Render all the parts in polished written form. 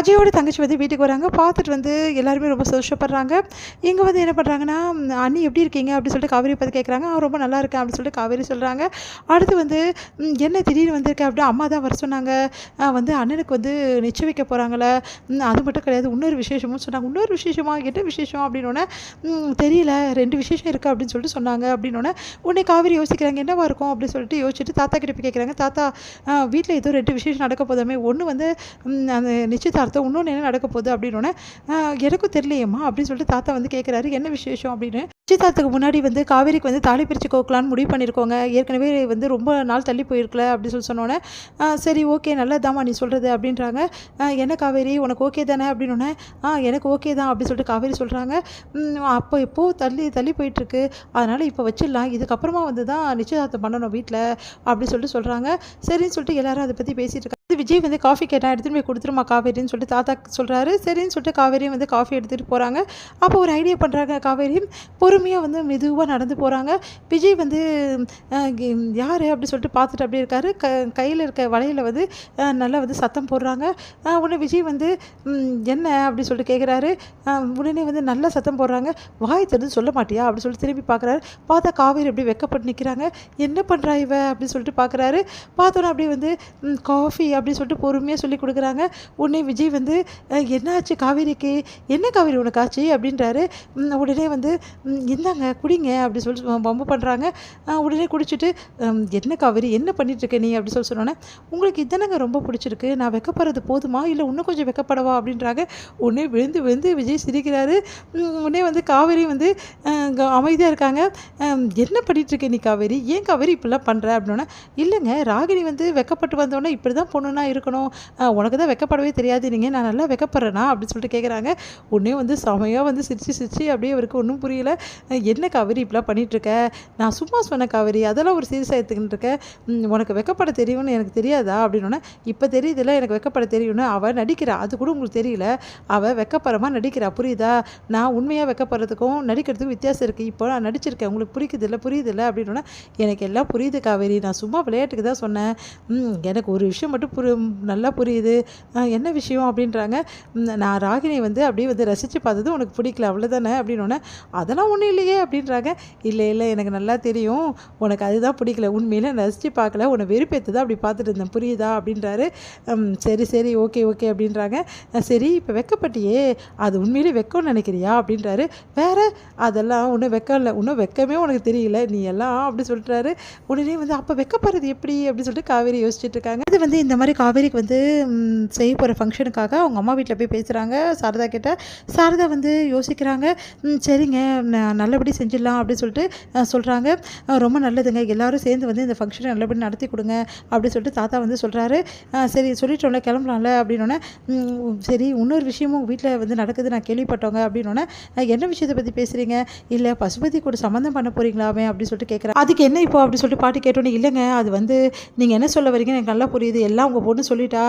அஜயோட தங்கச்சி வந்து வீட்டுக்கு வராங்க. பார்த்துட்டு வந்து எல்லாருமே ரொம்ப சந்தோஷப்படுறாங்க. இங்கே வந்து என்ன பண்ணுறாங்கன்னா, "அண்ணி எப்படி இருக்கீங்க?" அப்படி சொல்லிட்டு காவேரியை பார்த்து கேட்குறாங்க. ரொம்ப நல்லா இருக்கேன்" அப்படின்னு சொல்லிட்டு காவேரி சொல்கிறாங்க. அடுத்து வந்து "என்ன திடீர்னு வந்திருக்க?" அப்படி அம்மா தான் வர சொன்னாங்க. வந்து அண்ணனுக்கு வந்து நிச்சயம் வைக்க போகிறாங்களே, அது மட்டும் கிடையாது இன்னொரு விசேஷமும் சொன்னாங்க. "இன்னொரு விசேஷமா? என்ன விசேஷம்?" அப்படின்னோடனே, தெரியல 2 விசேஷம் இருக்குது அப்படின்னு சொல்லிட்டு சொன்னாங்க." அப்படின்னோடனே உடனே காவேரி யோசிக்கிறாங்க, என்னவா இருக்கும் அப்படின்னு சொல்லிட்டு யோசிச்சுட்டு தாத்தா கிட்ட போய் கேட்குறாங்க. "தாத்தா, வீட்டில் ஏதோ 2 விசேஷம் நடக்க போதாமே, ஒன்று வந்து அந்த நிச்சயதார்த்தம், இன்னொன்று என்ன நடக்க போகுது?" அப்படின்னோடனே, எனக்கும் தெரியலையேம்மா அப்படின்னு சொல்லிட்டு தாத்தா வந்து கேட்குறாரு, என்ன விசேஷம் அப்படின்னு. நிச்சயதார்த்தத்துக்கு முன்னாடி வந்து காவேரிக்கு வந்து தாலி பிரித்து கோக்கலான்னு முடிவு பண்ணியிருக்கோங்க. ஏற்கனவே வந்து ரொம்ப நாள் தள்ளி போயிருக்கல அப்படின்னு சொல்லி சொன்னோன்னே, சரி ஓகே நல்லதுதாம்மா நீ சொல்கிறது அப்படின்றாங்க. என்ன காவேரி உனக்கு ஓகே தானே அப்படின்னோடனே, எனக்கு ஓகே தான் அப்படின்னு சொல்லிட்டு காவேரி சொல்கிறாங்க. அப்போ எப்போ தள்ளி தள்ளி போயிட்டுருக்கு, அதனால் இப்போ வச்சிடலாம், இதுக்கப்புறமா வந்து தான் நிச்சயதார்த்தம் பண்ணணும் வீட்டில் அப்படின்னு சொல்லிட்டு சொல்கிறாங்க. சரின்னு சொல்லிட்டு எல்லாரும் அதை பற்றி பேசிகிட்டு இருக்காங்க. விஜய் வந்து காஃபி கேட்டால் எடுத்துகிட்டு போய் கொடுத்துருமா காவேரின்னு சொல்லிட்டு தாத்தா சொல்கிறாரு. சரின்னு சொல்லிட்டு காவேரியும் வந்து காஃபி எடுத்துகிட்டு போகிறாங்க. அப்போ ஒரு ஐடியா பண்ணுறாங்க காவேரி, பொறுமையாக வந்து மெதுவாக நடந்து போகிறாங்க. விஜய் வந்து யார் அப்படி சொல்லிட்டு பார்த்துட்டு அப்படியே இருக்காரு. கையில் இருக்க வலையில் வந்து நல்லா வந்து சத்தம் போடுறாங்க. உடனே விஜய் வந்து என்ன அப்படி சொல்லிட்டு கேட்குறாரு. உடனே வந்து நல்லா சத்தம் போடுறாங்க. வாய் திறந்து சொல்ல மாட்டியா அப்படி சொல்லிட்டு திரும்பி பார்க்குறாரு. பார்த்தா காவேரி அப்படி வெக்கப்பட்டு நிற்கிறாங்க. என்ன பண்ணுறா இவ அப்படின்னு சொல்லிட்டு பார்க்குறாரு. பார்த்தோன்னே அப்படியே வந்து காஃபி அப்படின்னு சொல்லிட்டு பொறுமையாக சொல்லி கொடுக்குறாங்க. உடனே விஜய் வந்து என்னாச்சு காவேரிக்கு, என்ன காவேரி உனக்கு ஆச்சு அப்படின்றாரு. உடனே வந்து இந்தாங்க குடிங்க அப்படி சொல்லி பம்பு பண்ணுறாங்க. உடனே குடிச்சிட்டு என்ன காவேரி என்ன பண்ணிகிட்ருக்க நீ அப்படி சொல்லி சொன்னோன்னே, உங்களுக்கு இதனங்க ரொம்ப பிடிச்சிருக்கு, நான் வெக்கப்படுறது போதுமா இல்லை இன்னும் கொஞ்சம் வெக்கப்படவா அப்படின்றாங்க. உடனே விழுந்து விழுந்து விஜய் சிரிக்கிறாரு. உடனே வந்து காவேரி வந்து அமைதியாக இருக்காங்க. என்ன பண்ணிகிட்ருக்க நீ காவேரி, ஏன் காவேரி இப்படிலாம் பண்ணுற அப்படின்னா, இல்லைங்க ராகினி வந்து வெக்கப்பட்டு வந்தோடனே இப்படி தான் பொண்ணுன்னா இருக்கணும், உனக்கு தான் வெக்கப்படவே தெரியாது, நீங்கள் நான் நல்லா வெக்கப்படுறேனா அப்படின்னு சொல்லிட்டு கேட்குறாங்க. உடனே வந்து செமையாக வந்து சிரிச்சு சிரிச்சு அப்படியே அவருக்கு ஒன்றும் புரியல. என்ன காவேரி இப்படிலாம் பண்ணிகிட்ருக்க, நான் சும்மா சொன்னேன் காவேரி, அதெல்லாம் ஒரு சீரியஸாக எடுத்துக்கிட்டு இருக்க, உனக்கு வெக்கப்பட தெரியும்னு எனக்கு தெரியாதா அப்படின்னோடனே, இப்போ தெரியுதுல்ல எனக்கு வெக்கப்பட தெரியும்னு, அவள் நடிக்கிறா அது கூட உங்களுக்கு தெரியல, அவள் வெக்கப்படுறமா நடிக்கிறா புரியுதா, நான் உண்மையாக வெக்கப்படுறதுக்கும் நடிக்கிறதுக்கும் வித்தியாசம் இருக்குது, இப்போ நான் நடிச்சிருக்கேன் உங்களுக்கு புரியுதில்ல அப்படின்னோடனே, எனக்கு எல்லாம் புரியுது காவேரி, நான் சும்மா விளையாட்டுக்கு தான் சொன்னேன், எனக்கு ஒரு விஷயம் மட்டும் நல்லா புரியுது, என்ன விஷயம் அப்படின்றாங்க. நான் ராகினியை வந்து அப்படியே வந்து ரசித்து பார்த்தது உனக்கு பிடிக்கல அவ்வளோதானே அப்படின்னோடனே, அதெல்லாம் ஒன்றும் இல்லையே அப்படின்றாங்க. இல்லை எனக்கு நல்லா தெரியும் உனக்கு அதுதான் பிடிக்கல, உண்மையில் நான் ரசித்து பார்க்கல, உன்னை வெறுப்பேற்று தான் அப்படி பார்த்துட்டு இருந்தேன் புரியுதா அப்படின்றாரு. சரி ஓகே அப்படின்றாங்க. சரி இப்போ வெக்கப்பட்டியே, அது உண்மையிலே வெக்கம்னு நினைக்கிறியா அப்படின்றாரு. வேறு அதெல்லாம் ஒன்றும் வெக்கம் இல்லை, இன்னும் வெக்கமே உனக்கு தெரியல நீ எல்லாம் அப்படி சொல்லிட்டாரு. உடனே வந்து அப்போ வெக்கப்படுறது எப்படி அப்படின்னு சொல்லிட்டு காவேரி யோசிச்சுட்டு இருக்காங்க. அது வந்து இந்த மாதிரி காவேரிக்கு வந்து செய்ய போகிற ஃபங்க்ஷனுக்காக அவங்க அம்மா வீட்டில் போய் பேசுகிறாங்க சாரதா கிட்ட. சாரதா வந்து யோசிக்கிறாங்க. சரிங்க நல்லபடி செஞ்சிடலாம் அப்படின்னு சொல்லிட்டு சொல்கிறாங்க. ரொம்ப நல்லதுங்க, எல்லோரும் சேர்ந்து வந்து இந்த ஃபங்க்ஷனை நல்லபடி நடத்தி கொடுங்க அப்படின்னு சொல்லிட்டு தாத்தா வந்து சொல்கிறாரு. சரி சொல்லிட்டோம்ல கிளம்பலாம்ல அப்படின்னோடனே, சரி இன்னொரு விஷயமும் வீட்டில் வந்து நடக்குது நான் கேள்விப்பட்டோங்க அப்படின்னோடனே, என்ன விஷயத்தை பற்றி பேசுகிறீங்க, இல்லை பசுபதி கூட சம்மந்தம் பண்ண போகிறீங்களாமே அப்படின்னு சொல்லிட்டு கேட்குறேன். அதுக்கு என்ன இப்போ அப்படின்னு சொல்லிட்டு பாட்டி கேட்டோன்னே, இல்லைங்க அது வந்து நீங்கள் என்ன சொல்ல வரீங்க எனக்கு நல்லா புரியுது, எல்லாம் உங்கள் பொண்ணு சொல்லிட்டா,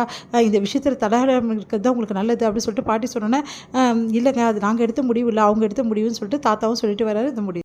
இந்த விஷயத்தில் தடகம் இருக்கிறது தான் உங்களுக்கு நல்லது அப்படின்னு சொல்லிட்டு பாட்டி சொன்னோன்னே, இல்லைங்க அது நாங்கள் எடுத்த முடிவு இல்லை அவங்க எடுத்த முடிவுன்னு சொல்லிட்டு தாத்தாவும் சொல்லிட்டு வராரு. இந்த முடிவு